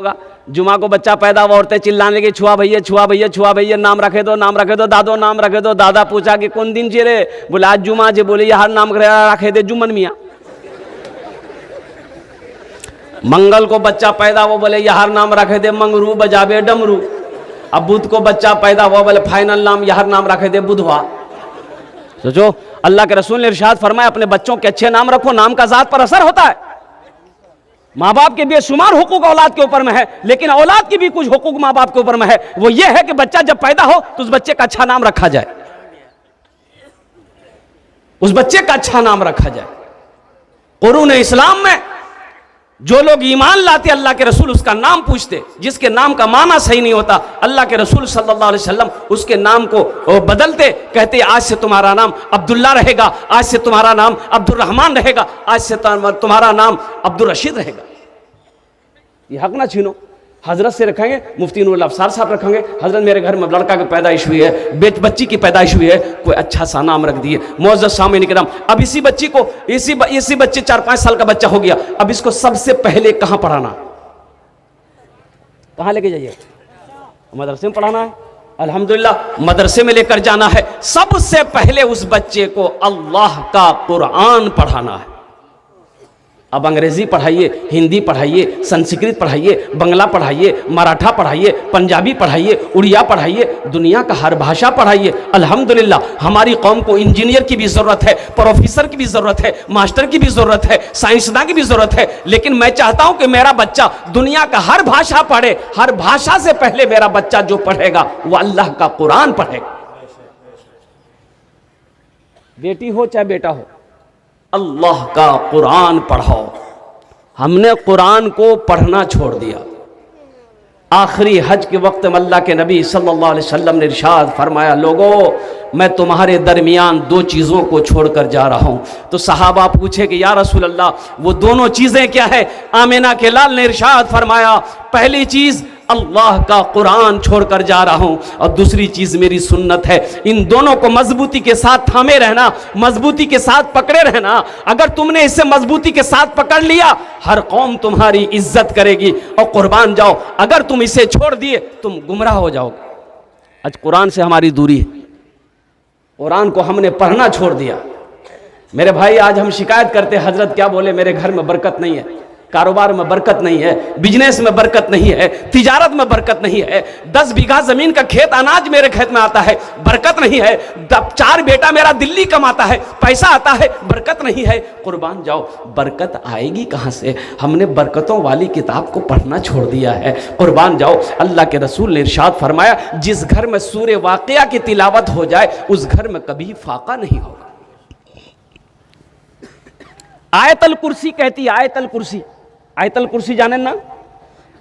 होगा। जुमा को बच्चा पैदा हुआ, औरतें चिल्लाने लगी छुआ भैया छुआ भैया छुआ भैया, नाम रखे दो नाम रखे दो, दादो नाम रखे दो। दादा पूछा कि कौन दिन चे रे? बोले आज जुमा जे। बोले यार नाम रखे दे जुम्मन मियाँ। मंगल को बच्चा पैदा हुआ, बोले यार नाम रखे दे मंगरू बजाबे डमरू। अब बुध को बच्चा पैदा हुआ, बोले फाइनल नाम यार नाम रखे दे बुधवा। सोचो, अल्लाह के रसूल ने इरशाद फरमाया अपने बच्चों के अच्छे नाम रखो, नाम का जात पर असर होता है। माँ बाप के बेशुमार हुकूक औलाद के ऊपर में है, लेकिन औलाद की भी कुछ हुकूक माँ बाप के ऊपर में है। वो ये है कि बच्चा जब पैदा हो तो उस बच्चे का अच्छा नाम रखा जाए, उस बच्चे का अच्छा नाम रखा जाए। कुरान इस्लाम में जो लोग ईमान लाते अल्लाह के रसूल उसका नाम पूछते, जिसके नाम का माना सही नहीं होता अल्लाह के रसूल सल्लल्लाहु अलैहि वसल्लम उसके नाम को बदलते, कहते आज से तुम्हारा नाम अब्दुल्ला रहेगा, आज से तुम्हारा नाम अब्दुल रहमान रहेगा, आज से तुम्हारा नाम अब्दुल रशीद रहेगा। ये हक ना छीनो। हजरत से रखेंगे, मुफ्ती नूरुल अफसार साहब रखेंगे, हजरत मेरे घर में लड़का की पैदाइश हुई है, बच्ची की पैदाइश हुई है, कोई अच्छा सा नाम रख दिए। मौजूद सामने करम, अब इसी बच्ची को इसी बच्चे 4-5 साल का बच्चा हो गया, अब इसको सबसे पहले कहाँ पढ़ाना, कहाँ लेके जाइए? मदरसे में पढ़ाना है। अल्हम्दुलिल्लाह मदरसे में लेकर जाना है। सबसे पहले उस बच्चे को अल्लाह का कुरान पढ़ाना है। अब अंग्रेजी पढ़ाइए, हिंदी पढ़ाइए, संस्कृत पढ़ाइए, बंगला पढ़ाइए, मराठा पढ़ाइए, पंजाबी पढ़ाइए, उड़िया पढ़ाइए, दुनिया का हर भाषा पढ़ाइए। अल्हम्दुलिल्लाह हमारी कौम को इंजीनियर की भी ज़रूरत है, प्रोफेसर की भी ज़रूरत है, मास्टर की भी ज़रूरत है, साइंसदान की भी ज़रूरत है। लेकिन मैं चाहता हूं कि मेरा बच्चा दुनिया का हर भाषा पढ़े। हर भाषा से पहले मेरा बच्चा जो पढ़ेगा वो अल्लाह का कुरान पढ़ेगा। बेटी हो चाहे बेटा हो, अल्लाह का कुरान पढ़ाओ। हमने कुरान को पढ़ना छोड़ दिया। आखिरी हज के वक्त में अल्लाह के नबी सल्लल्लाहु अलैहि वसल्लम ने इरशाद फरमाया, लोगों मैं तुम्हारे दरमियान 2 चीज़ों को छोड़कर जा रहा हूँ। तो सहाबा पूछे कि या रसूल अल्लाह वो दोनों चीज़ें क्या है? आमिना के लाल ने इरशाद फरमाया, पहली चीज़ अल्लाह का कुरान छोड़कर जा रहा हूं और दूसरी चीज मेरी सुन्नत है। इन दोनों को मजबूती के साथ थामे रहना, मजबूती के साथ पकड़े रहना। अगर तुमने इसे मजबूती के साथ पकड़ लिया हर कौम तुम्हारी इज्जत करेगी और कुर्बान जाओ। अगर तुम इसे छोड़ दिए तुम गुमराह हो जाओगे। आज कुरान से हमारी दूरी है, कुरान को हमने पढ़ना छोड़ दिया। मेरे भाई आज हम शिकायत करते हजरत क्या बोले, मेरे घर में बरकत नहीं है, कारोबार में बरकत नहीं है, बिजनेस में बरकत नहीं है, तिजारत में बरकत नहीं है, 10 बीघा जमीन का खेत अनाज मेरे खेत में आता है, बरकत नहीं है, 4 बेटा मेरा दिल्ली कमाता है, पैसा आता है, बरकत नहीं है। कुर्बान जाओ, बरकत आएगी कहाँ से? हमने बरकतों वाली किताब को पढ़ना छोड़ दिया है। कुर्बान जाओ, अल्लाह के रसूल ने इरशाद फरमाया, जिस घर में सूरे वाक़िया की तिलावत हो जाए उस घर में कभी फाका नहीं होगा। आयतल कुर्सी कहती है, आयतल कुर्सी, आयतल कुर्सी जाने ना?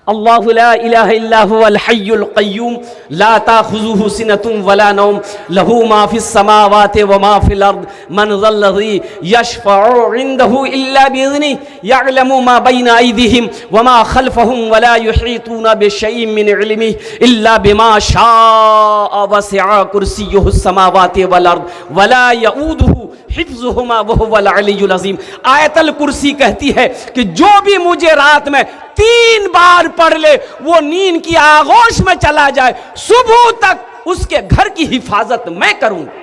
अल्लाहु ला इलाहा इल्ला हुवल हय्युल क़य्यूम ला ताख़ुज़ुहु सिनतुन वला नौम लहू मा फ़िस समावाति व मा फ़िल अर्द मन ज़ल्लज़ी यशफ़अु इंदहु इल्ला बिइज़्निही यअलमु मा बैना अयदीहिम व मा ख़ल्फ़हुम वला युहीतूना बिशैइन मिन इल्मिही इल्ला बिमा शाअ वसिअ कुर्सियुहुस समावाति वल अर्द वला यऊदुहु हिफ्ज़ुहुमा व हुवल अलिय्युल अज़ीम। आयतल कुर्सी कहती है कि जो भी मुझे रात में 3 बार पढ़ ले वो नींद की आगोश में चला जाए, सुबह तक उसके घर की हिफाजत मैं करूंगा।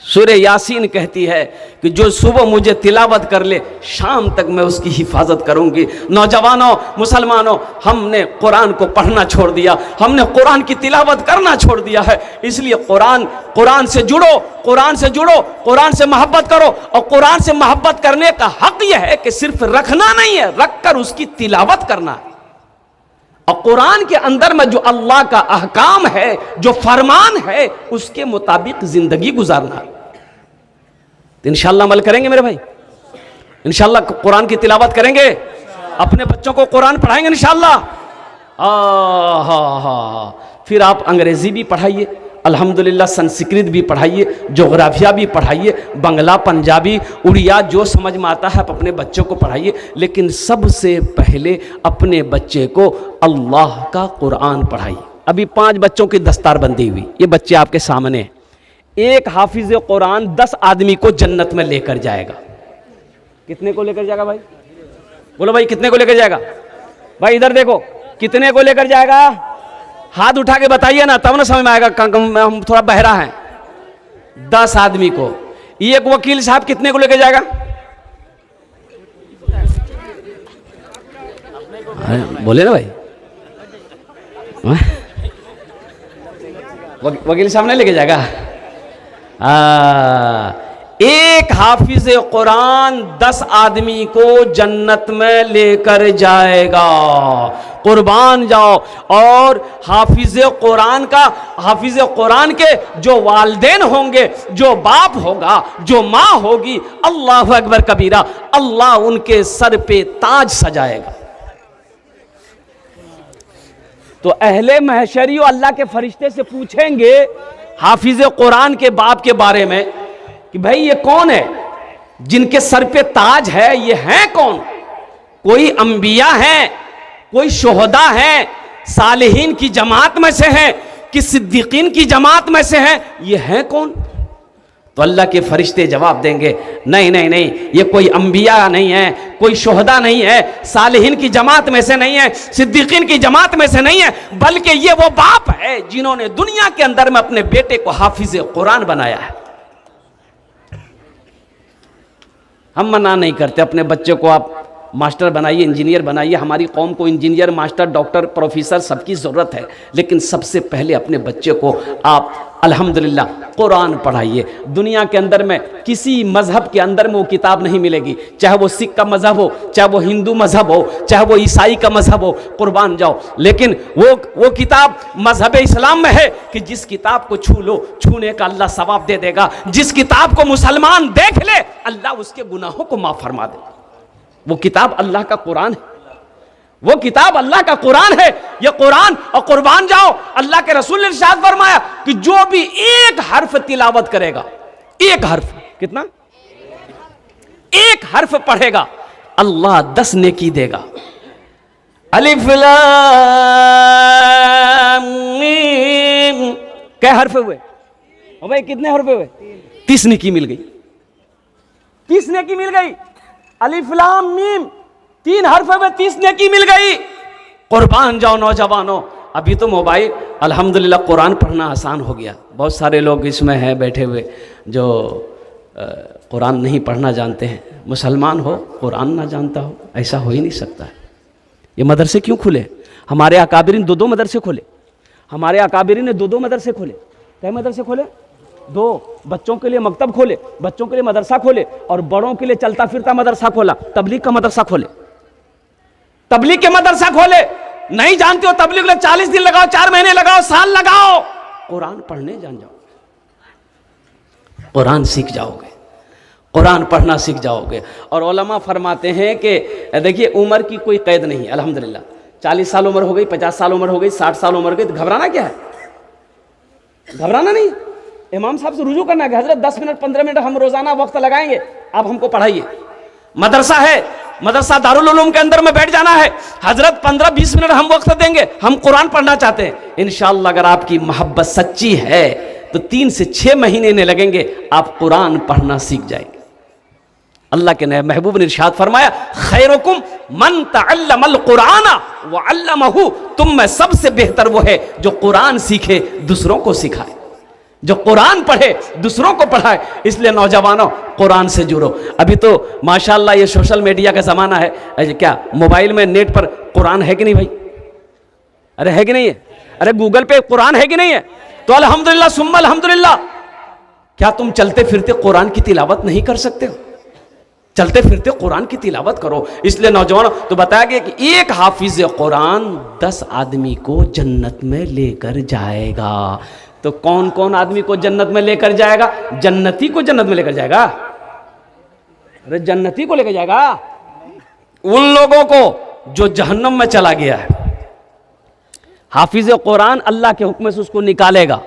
सूरह यासीन कहती है कि जो सुबह मुझे तिलावत कर ले शाम तक मैं उसकी हिफाजत करूंगी। नौजवानों, मुसलमानों, हमने कुरान को पढ़ना छोड़ दिया, हमने कुरान की तिलावत करना छोड़ दिया है। इसलिए कुरान से जुड़ो, कुरान से जुड़ो, कुरान से मोहब्बत करो। और कुरान से मोहब्बत करने का हक यह है कि सिर्फ रखना नहीं है, रखकर उसकी तिलावत करना है। और कुरान के अंदर में जो अल्लाह का अहकाम है, जो फरमान है, उसके मुताबिक जिंदगी गुजारना। तो इंशाअल्लाह अमल करेंगे मेरे भाई, इंशाअल्लाह कुरान की तिलावत करेंगे, अपने बच्चों को कुरान पढ़ाएंगे इंशाअल्लाह। फिर आप अंग्रेजी भी पढ़ाइए, अल्हम्दुलिल्लाह संस्कृत भी पढ़ाइए, जोग्राफिया भी पढ़ाइए, बंगला, पंजाबी, उड़िया, जो समझ में आता है आप अपने बच्चों को पढ़ाइए। लेकिन सबसे पहले अपने बच्चे को अल्लाह का कुरान पढ़ाइए। अभी 5 बच्चों की दस्तारबंदी हुई, ये बच्चे आपके सामने हैं। एक हाफिज कुरान 10 आदमी को जन्नत में लेकर जाएगा। कितने को लेकर जाएगा भाई? बोलो भाई कितने को लेकर जाएगा? भाई इधर देखो, कितने को लेकर जाएगा? हाथ उठा के बताइए ना, तब ना समझ में आएगा। हम थोड़ा बहरा है। 10 आदमी को। एक वकील साहब कितने को लेकर जाएगा? बोले ना भाई, वकील साहब नहीं लेके जाएगा। एक हाफिज कुरान 10 आदमी को जन्नत में लेकर जाएगा। कुर्बान जाओ। और हाफिज कुरान के जो वालिदैन होंगे, जो बाप होगा, जो माँ होगी, अल्लाह अकबर कबीरा, अल्लाह उनके सर पे ताज सजाएगा। तो अहले महशरी अल्लाह के फरिश्ते से पूछेंगे हाफिज कुरान के बाप के बारे में कि भाई ये कौन है जिनके सर पे ताज है? ये हैं कौन? कोई अंबिया हैं, कोई शुहदा हैं, सालिहीन की जमात में से हैं, कि सिद्दीकीन की जमात में से हैं? ये हैं कौन? तो अल्लाह के फरिश्ते जवाब देंगे, नहीं नहीं नहीं, ये कोई अंबिया नहीं है, कोई शुहदा नहीं है, सालिहीन की जमात में से नहीं है, सिद्दीकीन की जमात में से नहीं है, बल्कि ये वो बाप है जिन्होंने दुनिया के अंदर में अपने बेटे को हाफिज कुरान बनाया है। हम मना नहीं करते, अपने बच्चे को आप मास्टर बनाइए, इंजीनियर बनाइए। हमारी कौम को इंजीनियर, मास्टर, डॉक्टर, प्रोफेसर सबकी ज़रूरत है, लेकिन सबसे पहले अपने बच्चे को आप अल्हम्दुलिल्लाह कुरान पढ़ाइए। दुनिया के अंदर में किसी मज़हब के अंदर में वो किताब नहीं मिलेगी, चाहे वो सिख का मज़हब हो, चाहे वो हिंदू मज़हब हो, चाहे वो ईसाई का मज़हब हो, कुर्बान जाओ। लेकिन वो किताब मज़हब इस्लाम में है कि जिस किताब को छू लो, छूने का अल्लाह सवाब दे देगा। जिस किताब को मुसलमान देख ले, अल्लाह उसके गुनाहों को माफ़ फरमा दे। वो किताब अल्लाह का कुरान है, वो किताब अल्लाह का कुरान है। ये कुरान, और कुर्बान जाओ, अल्लाह के रसूल ने इरशाद फरमाया कि जो भी एक हर्फ तिलावत करेगा, एक हर्फ, कितना? एक हर्फ पढ़ेगा, अल्लाह 10 नेकी देगा। अलिफ लाम मीम, क्या हर्फ हुए? ओ भाई कितने हर्फ हुए? 30 नेकी मिल गई, 30 नेकी मिल गई। अलिफ लाम मीम, 3 हर्फ में 30 नेकी मिल गई। कुर्बान जाओ नौजवानों। अभी तो मोबाइल, अल्हम्दुलिल्लाह कुरान पढ़ना आसान हो गया। बहुत सारे लोग इसमें हैं बैठे हुए जो कुरान नहीं पढ़ना जानते हैं। मुसलमान हो, कुरान ना जानता हो, ऐसा हो ही नहीं सकता है। ये मदरसे क्यों खुले? हमारे अकाबिरीन 2 मदरसे खोले, हमारे अकाबिरीन ने 2 मदरसे खोले। क्या मदरसे खोले? 2। बच्चों के लिए मकतब खोले, बच्चों के लिए मदरसा खोले, और बड़ों के लिए चलता फिरता मदरसा खोला। तबलीग का मदरसा खोले, तबलीग के मदरसा खोले। नहीं जानते हो तबलीग में 40 दिन लगाओ, 4 महीने लगाओ, साल लगाओ, कुरान पढ़ने जान जाओ, कुरान सीख जाओगे, कुरान पढ़ना सीख जाओगे। और उलमा फरमाते हैं कि देखिए उम्र की कोई कैद नहीं है। अल्हम्दुलिल्लाह 40 साल उम्र हो गई, 50 साल उम्र हो गई, 60 साल उम्र हो गई, तो घबराना क्या है? घबराना नहीं। इमाम साहब से रुजू करना है, हजरत 10 मिनट 15 मिनट हम रोजाना वक्त लगाएंगे, आप हमको पढ़ाइए। मदरसा है, मदरसा दारुल उलूम के अंदर में बैठ जाना है, हजरत 15-20 मिनट हम वक्त देंगे, हम कुरान पढ़ना चाहते हैं। इंशाअल्लाह अगर आपकी मोहब्बत सच्ची है तो 3 से 6 महीने नहीं लगेंगे, आप कुरान पढ़ना सीख जाएंगे। अल्लाह के महबूब ने इरशाद फरमाया, खैरुकुम मन तअल्लमल कुरान व अल्लमहु, तुम में सबसे बेहतर वो है जो कुरान सीखे, दूसरों को सिखाए, जो कुरान पढ़े, दूसरों को पढ़ाए। इसलिए नौजवानों कुरान से जुड़ो। अभी तो माशाअल्लाह ये सोशल मीडिया का ज़माना है, क्या मोबाइल में नेट पर कुरान है कि नहीं भाई? अरे है कि नहीं है? अरे गूगल पे कुरान है कि नहीं है? तो अल्हम्दुलिल्लाह सुम्मा अल्हम्दुलिल्लाह। क्या तुम चलते फिरते कुरान की तिलावत नहीं कर सकते हो? चलते फिरते कुरान की तिलावत करो। इसलिए नौजवानों तो बताया गया कि एक हाफिज कुरान 10 आदमी को जन्नत में लेकर जाएगा। तो कौन कौन आदमी को जन्नत में लेकर जाएगा? जन्नती को जन्नत में लेकर जाएगा। अरे जन्नती को लेकर जाएगा उन लोगों को जो जहन्नम में चला गया है। हाफिज कुरान अल्लाह के हुक्म से उसको निकालेगा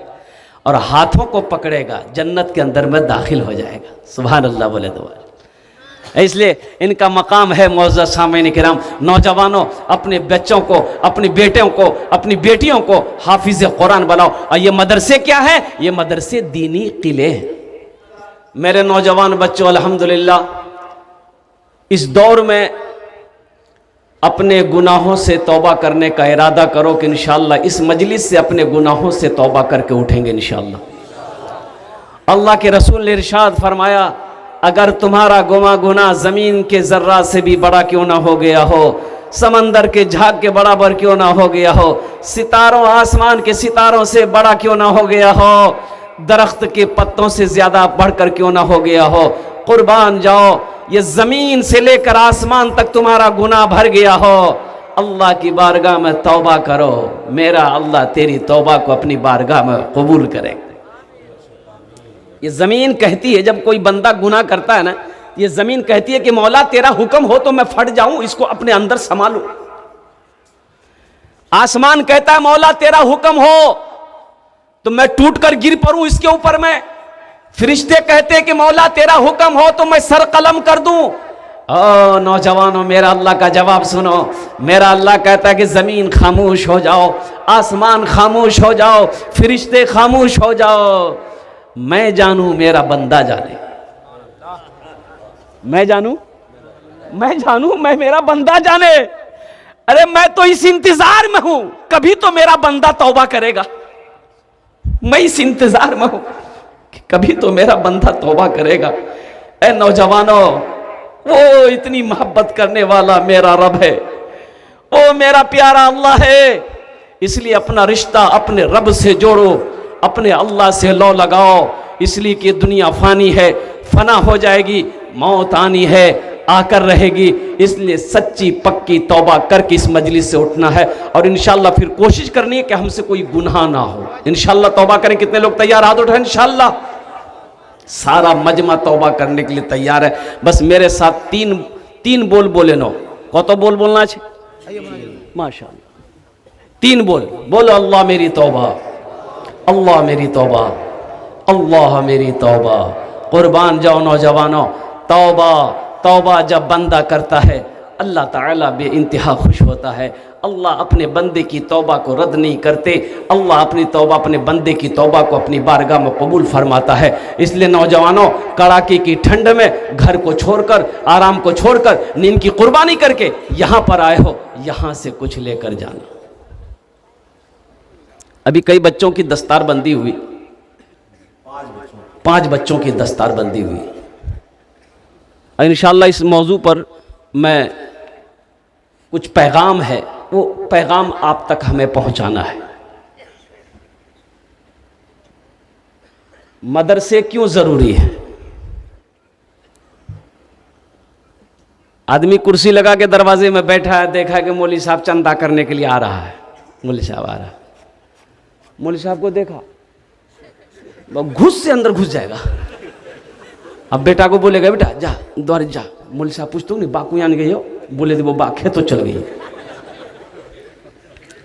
और हाथों को पकड़ेगा, जन्नत के अंदर में दाखिल हो जाएगा। सुभान अल्लाह बोले तो। इसलिए इनका मकाम है। मुअज़्ज़ज़ सामीन किराम, नौजवानों अपने बच्चों को, अपनी बेटियों को, अपनी बेटियों को हाफिज कुरान बनाओ। और ये मदरसे क्या है? ये मदरसे दीनी किले हैं। मेरे नौजवान बच्चों, अल्हम्दुलिल्लाह इस दौर में अपने गुनाहों से तौबा करने का इरादा करो कि इंशाअल्लाह इस मजलिस से अपने गुनाहों से तौबा करके उठेंगे इंशाअल्लाह। अल्लाह के रसूल ने इरशाद फरमाया, अगर तुम्हारा गुनाह ज़मीन के ज़र्रा से भी बड़ा क्यों ना हो गया हो, समंदर के झाग के बराबर क्यों ना हो गया हो, सितारों आसमान के सितारों से बड़ा क्यों ना हो गया हो, दरख्त के पत्तों से ज़्यादा बढ़कर क्यों ना हो गया हो, कुर्बान जाओ ये ज़मीन से लेकर आसमान तक तुम्हारा गुनाह भर गया हो, अल्लाह की बारगाह में तौबा करो, मेरा अल्लाह तेरी तौबा को अपनी बारगाह में कबूल करे। ये ज़मीन कहती है, जब कोई बंदा गुनाह करता है ना, ये ज़मीन कहती है कि मौला तेरा हुक्म हो तो मैं फट जाऊं, इसको अपने अंदर संभालूं। आसमान कहता है मौला तेरा हुक्म हो तो मैं टूट कर गिर पड़ूं इसके ऊपर मैं। फरिश्ते कहते हैं कि मौला तेरा हुक्म हो तो मैं सर कलम कर दूं। ओ नौजवानों, मेरा अल्लाह का जवाब सुनो। मेरा अल्लाह कहता है कि ज़मीन खामोश हो जाओ, आसमान खामोश हो जाओ, फरिश्ते खामोश हो जाओ, मैं जानूं मेरा बंदा जाने। मैं जानूं मैं मेरा बंदा जाने। अरे मैं तो इस इंतजार में हूं, कभी तो मेरा बंदा तौबा करेगा। मैं इस इंतजार में हूं कि कभी तो मेरा बंदा तौबा करेगा। ए नौजवानों, वो इतनी मोहब्बत करने वाला मेरा रब है, वो मेरा प्यारा अल्लाह है। इसलिए अपना रिश्ता अपने रब से जोड़ो, अपने अल्लाह से लो लगाओ। इसलिए कि दुनिया फानी है, फना हो जाएगी, मौत आनी है, आकर रहेगी। इसलिए सच्ची पक्की तौबा करके इस मजलिस से उठना है और इंशाअल्लाह फिर कोशिश करनी है कि हमसे कोई गुनाह ना हो। इंशाअल्लाह तौबा करें। कितने लोग तैयार? हाथ उठाएं। इंशाअल्लाह सारा मजमा तौबा करने के लिए तैयार है। बस मेरे साथ तीन बोल बोले नो। कत बोल बोलना चाहिए? माशाअल्लाह 3 बोल बोलो। अल्लाह मेरी तौबा, अल्लाह मेरी तौबा, अल्लाह मेरी तौबा। कुर्बान जाओ नौजवानों, तौबा तौबा जब बंदा करता है अल्लाह ताला बेइंतहा खुश होता है। अल्लाह अपने बंदे की तौबा को रद्द नहीं करते। अल्लाह अपनी तौबा, अपने बंदे की तौबा को अपनी बारगाह में कबूल फरमाता है। इसलिए नौजवानों, कड़ाके की ठंड में घर को छोड़कर, आराम को छोड़कर, नींद की कुर्बानी करके यहाँ पर आए हो, यहाँ से कुछ लेकर जाना। अभी कई बच्चों की दस्तारबंदी हुई, 5 बच्चों की दस्तारबंदी हुई। इंशाअल्लाह इस मौजू पर मैं कुछ पैगाम है, वो पैगाम आप तक हमें पहुंचाना है। मदरसे क्यों ज़रूरी है? आदमी कुर्सी लगा के दरवाजे में बैठा है, देखा कि मौलवी साहब चंदा करने के लिए आ रहा है, मौलवी साहब आ रहा है। मौलवी साहब को देखा, घुस से अंदर घुस जाएगा। अब बेटा को बोलेगा बेटा जा द्वार जा। मौलवी साहब पूछते हो नहीं बाकू यान गई हो? बोले वो बाखे तो चल गई।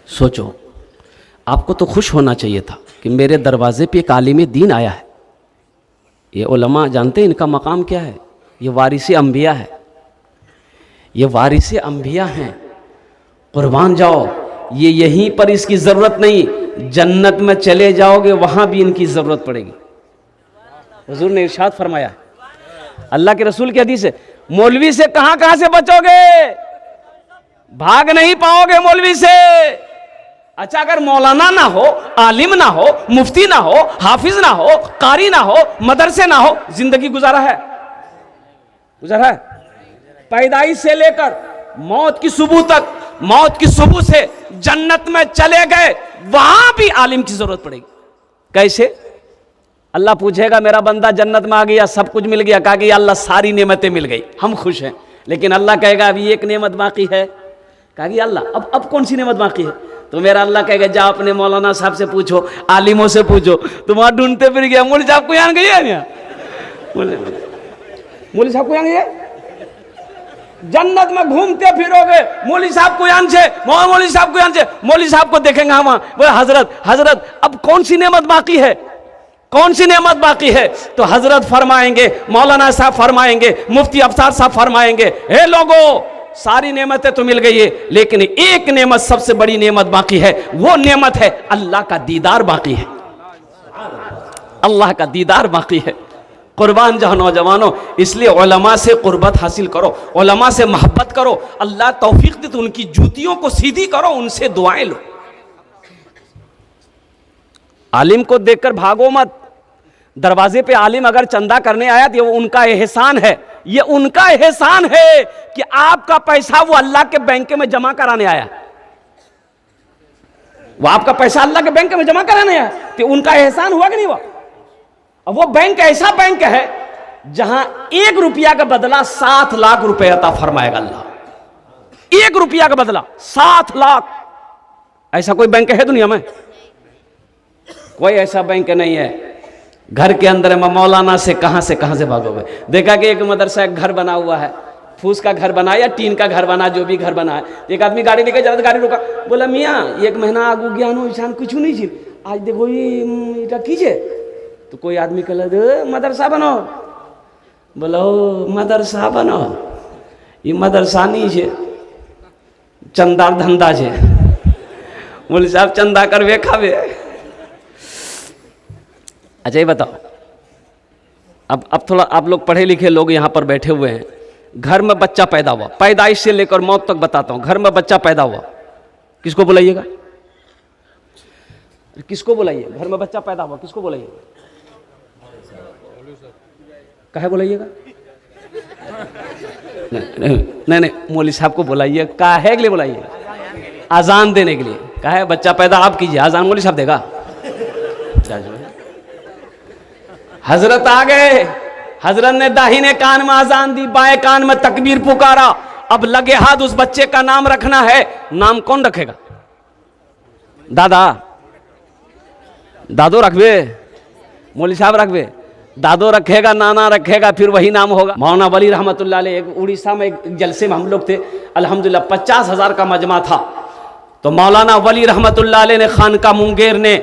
सोचो, आपको तो खुश होना चाहिए था कि मेरे दरवाजे पे एक आलिम दीन आया है। ये उलमा जानते हैं इनका मकाम क्या है? ये वारिसे अंबिया है, ये वारिसे अंबिया हैं। कुर्बान जाओ, ये यहीं पर इसकी ज़रूरत नहीं, जन्नत में चले जाओगे वहाँ भी इनकी ज़रूरत पड़ेगी। हुजूर ने इरशाद फरमाया, अल्लाह के रसूल की हदीस है, मौलवी से कहाँ से बचोगे? भाग नहीं पाओगे मौलवी से। अच्छा, अगर मौलाना ना हो, आलिम ना हो, मुफ्ती ना हो, हाफिज ना हो, कारी ना हो, मदरसे ना हो, जिंदगी गुजारा है? गुजारा है? पैदाइश से लेकर मौत की सुबह तक, मौत की सुबह से जन्नत में चले गए, वहां भी आलिम की जरूरत पड़ेगी। कैसे? अल्लाह पूछेगा मेरा बंदा जन्नत में आ गया, सब कुछ मिल गया, कहा कि अल्लाह सारी नेमतें मिल गई, हम खुश हैं। लेकिन अल्लाह कहेगा अभी एक नेमत बाकी है। कहा कि अल्लाह अब कौन सी नेमत बाकी है? तो मेरा अल्लाह कहेगा जा अपने मौलाना साहब से पूछो, आलिमों से पूछो। तुम वहां ढूंढते फिर गया, मौलवी साहब को यहाँ गई है, मौलवी साहब को यहाँ गई है, जन्नत में घूमते फिरोगे मौलवी साहब को यान से, मौलवी साहब को यान से, मौलवी साहब को देखेंगे हम बोले हजरत अब कौन सी नेमत बाकी है? कौन सी नेमत बाकी है? तो हजरत फरमाएंगे, मौलाना साहब फरमाएंगे, मुफ्ती अफसार साहब फरमाएंगे, हे लोगों, सारी नेमतें तो मिल गई है, लेकिन एक नेमत सबसे बड़ी नेमत बाकी है। वो नेमत है अल्लाह का दीदार बाकी है। अल्लाह का दीदार बाकी है। कुर्बान जाओ नौजवानों, इसलिए उलमा से कुर्बत हासिल करो, उलमा से मोहब्बत करो, अल्लाह तौफीक दे तो उनकी जूतियों को सीधी करो, उनसे दुआएं लो। आलिम को देखकर भागो मत। दरवाजे पे आलिम अगर चंदा करने आया तो वो उनका एहसान है, ये उनका एहसान है कि आपका पैसा वो अल्लाह के बैंक में जमा कराने आया, वो आपका पैसा अल्लाह के बैंक में जमा कराने आया, तो उनका एहसान हुआ कि नहीं हुआ? अब वो बैंक ऐसा बैंक है जहां 1 रुपया का बदला 7 लाख रुपए अता फरमाएगा अल्लाह। 1 रुपया का बदला 7 लाख। ऐसा कोई बैंक है दुनिया में? कोई ऐसा बैंक नहीं है। घर के अंदर में मौलाना से कहां से भागोगे। देखा कि एक मदरसा एक घर बना हुआ है, फूस का घर बना या टीन का घर बना, जो भी घर बना है, एक आदमी गाड़ी लेके जा, गाड़ी रुका, बोला मियाँ 1 महीना आगू ज्ञान हो ईशान कुछ नहीं चीज, आज देखो ये कीजिए। तो कोई आदमी कहला मदरसा बनाओ, बोलो मदरसा बनाओ, ये मदरसा नहीं है, चंदा धंधा है। बोले साहब चंदा करवे खावे। अच्छा ये बताओ, अब थोड़ा आप लोग पढ़े लिखे लोग यहाँ पर बैठे हुए हैं, घर में बच्चा पैदा हुआ, पैदाइश से लेकर मौत तक बताता हूँ, घर में बच्चा पैदा हुआ, किसको बुलाइएगा? किसको बुलाइए? घर में बच्चा पैदा हुआ किसको बुलाइएगा? काहे बुलाइएगा? नहीं, मौलवी साहब को बुलाइए। काहे के लिए बुलाइए? अजान देने के लिए। काहे? बच्चा पैदा आप कीजिए, अजान मौलवी साहब देगा। हजरत आ गए, हजरत ने दाहिने कान में अजान दी, बाएं कान में तकबीर पुकारा। अब लगे हाथ उस बच्चे का नाम रखना है। नाम कौन रखेगा? दादा? दादो रखबे? मौलवी साहब रखबे? दादो रखेगा, नाना रखेगा, फिर वही नाम होगा। मौलाना वली रहमतुल्लाह अलैह, एक उड़ीसा में एक जलसे में हम लोग थे, अल्हम्दुलिल्लाह 50,000 का मजमा था। तो मौलाना वली रहमतुल्लाह अलैह ने खानका मुंगेर ने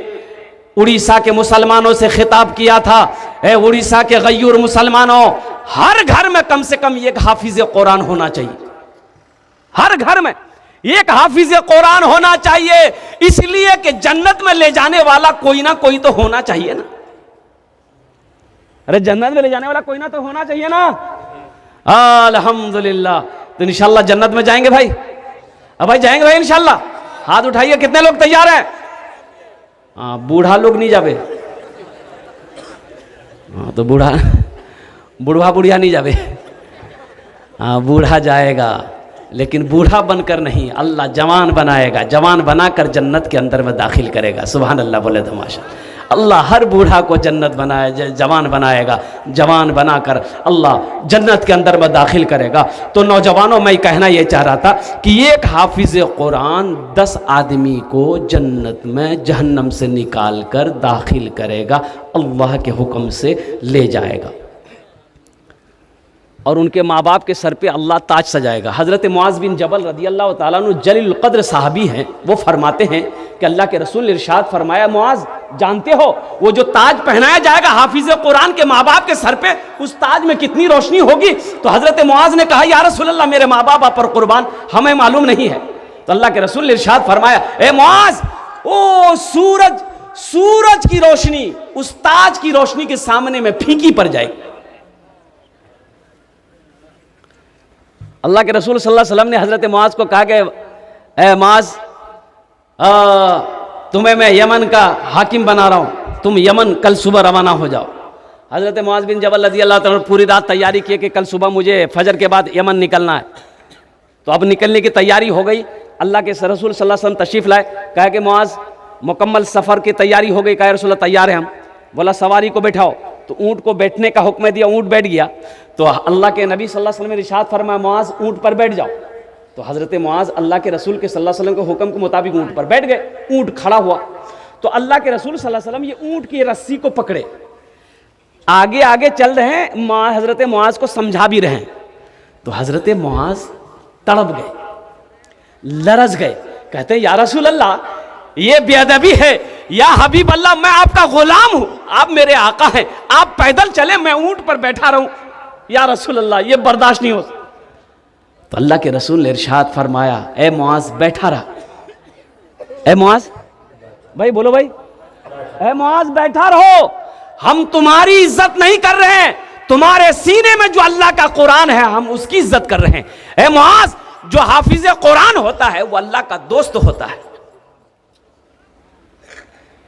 उड़ीसा के मुसलमानों से खिताब किया था, ए उड़ीसा के गयूर मुसलमानों, हर घर में कम से कम एक हाफिज कुरान होना चाहिए। हर घर में एक हाफिज कुरान होना चाहिए, इसलिए कि जन्नत में ले जाने वाला कोई ना कोई तो होना चाहिए ना। अरे जन्नत में ले जाने वाला कोई ना तो होना चाहिए ना। अल्हम्दुलिल्लाह। तो इंशाल्लाह जन्नत में जाएंगे भाई? अब भाई जाएंगे भाई इंशाल्लाह? हाथ उठाइए, कितने लोग तैयार हैं? हाँ, बूढ़ा लोग नहीं जावे। हाँ तो बूढ़ा बुढ़िया नहीं जावे। हाँ बूढ़ा जाएगा, लेकिन बूढ़ा बनकर नहीं, अल्लाह जवान बनाएगा, जवान बनाकर जन्नत के अंदर में दाखिल करेगा। सुभान अल्लाह बोले तमाशा। अल्लाह हर बूढ़ा को जन्नत बनाए, जवान बनाएगा, जवान बनाकर अल्लाह जन्नत के अंदर में दाखिल करेगा। तो नौजवानों, मैं कहना यह चाह रहा था कि एक हाफिज कुरान 10 आदमी को जन्नत में जहन्नम से निकाल कर दाखिल करेगा, अल्लाह के हुक्म से ले जाएगा, और उनके माँ बाप के सर पे अल्लाह ताज सजाएगा। हज़रत मुआज़ बिन जबल रदी अल्लाह ताला अन्हु जलील क़द्र साहबी हैं, वो फरमाते हैं कि अल्लाह के रसूल ने इरशाद फरमाया, मुआज़ जानते हो वो जो ताज पहनाया जाएगा हाफिज़ कुरान के माँ बाप के सर पे, उस ताज में कितनी रोशनी होगी? तो हज़रत मुआज़ ने कहा, या रसूल अल्लाह, मेरे माँ बाप पर कुर्बान, हमें मालूम नहीं है। तो अल्लाह के रसूल ने इरशाद फरमाया, ए मुआज़, ओ सूरज की रोशनी उस ताज की रोशनी के सामने में फीकी पड़ जाएगी। अल्लाह के रसूल सल्लल्लाहु अलैहि वसल्लम ने हज़रत मुआज़ को कहा कि ए मुआज़, तुम्हें मैं यमन का हाकिम बना रहा हूँ, तुम यमन कल सुबह रवाना हो जाओ। हज़रत मुआज़ बिन जबल रज़ी अल्लाह तआला पूरी रात तैयारी की कि कल सुबह मुझे फजर के बाद यमन निकलना है। तो अब निकलने की तैयारी हो गई। अल्लाह के रसूल सल्लल्लाहु अलैहि वसल्लम तशरीफ़ लाए, कहा कि मुआज़ मुकम्मल सफ़र की तैयारी हो गई। कहा रसूल तैयार है हम। बोला सवारी को बैठाओ। तो ऊँट को बैठने का हुक्म दिया, ऊँट बैठ गया। तो अल्लाह के नबी सल्लल्लाहु अलैहि वसल्लम ने इरशाद फरमाया, मुआज़ ऊँट पर बैठ जाओ। तो हज़रत मुआज़ अल्लाह के रसूल के सल्लल्लाहु अलैहि वसल्लम के हुक्म के मुताबिक ऊँट पर बैठ गए। ऊँट खड़ा हुआ तो अल्लाह के रसूल सल्लल्लाहु अलैहि वसल्लम ये ऊँट की रस्सी को पकड़े, आगे आगे चल रहे हैं, हज़रत मुआज़ को समझा भी रहे हैं। तो हज़रत मुआज़ तड़प गए, लरज़ गए, कहते हैं या रसूल अल्लाह, ये बेअदबी है, या हबीब अल्लाह, मैं आपका गुलाम हूं, आप मेरे आका हैं, आप पैदल चले, मैं ऊंट पर बैठा रहूं, या रसूल अल्लाह, ये बर्दाश्त नहीं हो। तो अल्लाह के रसूल ने इरशाद फरमाया, ए मुआज़ बैठा रहा। ए मुआज़, भाई बोलो भाई, ए मुआज़ बैठा रहो। हम तुम्हारी इज्जत नहीं कर रहे हैं, तुम्हारे सीने में जो अल्लाह का कुरान है हम उसकी इज्जत कर रहे हैं। ए मुआज, जो हाफिज कुरान होता है वो अल्लाह का दोस्त होता है।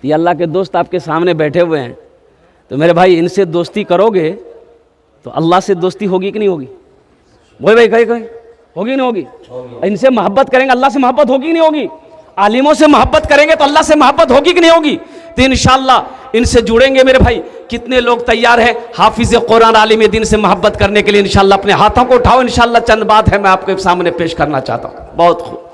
ये अल्लाह के दोस्त आपके सामने बैठे हुए हैं, तो मेरे भाई इनसे दोस्ती करोगे तो अल्लाह से दोस्ती होगी कि नहीं होगी? बोल भाई, कहीं कहीं होगी नहीं होगी? इनसे मोहब्बत करेंगे, अल्लाह से मोहब्बत होगी कि नहीं होगी? आलिमों से मोहब्बत करेंगे तो अल्लाह से मोहब्बत होगी कि नहीं होगी? तो इंशाअल्लाह इनसे जुड़ेंगे मेरे भाई। कितने लोग तैयार हैं हाफिज कुरान आलिम दीन से मोहब्बत करने के लिए? इंशाअल्लाह अपने हाथों को उठाओ। इंशाअल्लाह चंद बात है मैं आपके सामने पेश करना चाहता हूँ। बहुत खूब।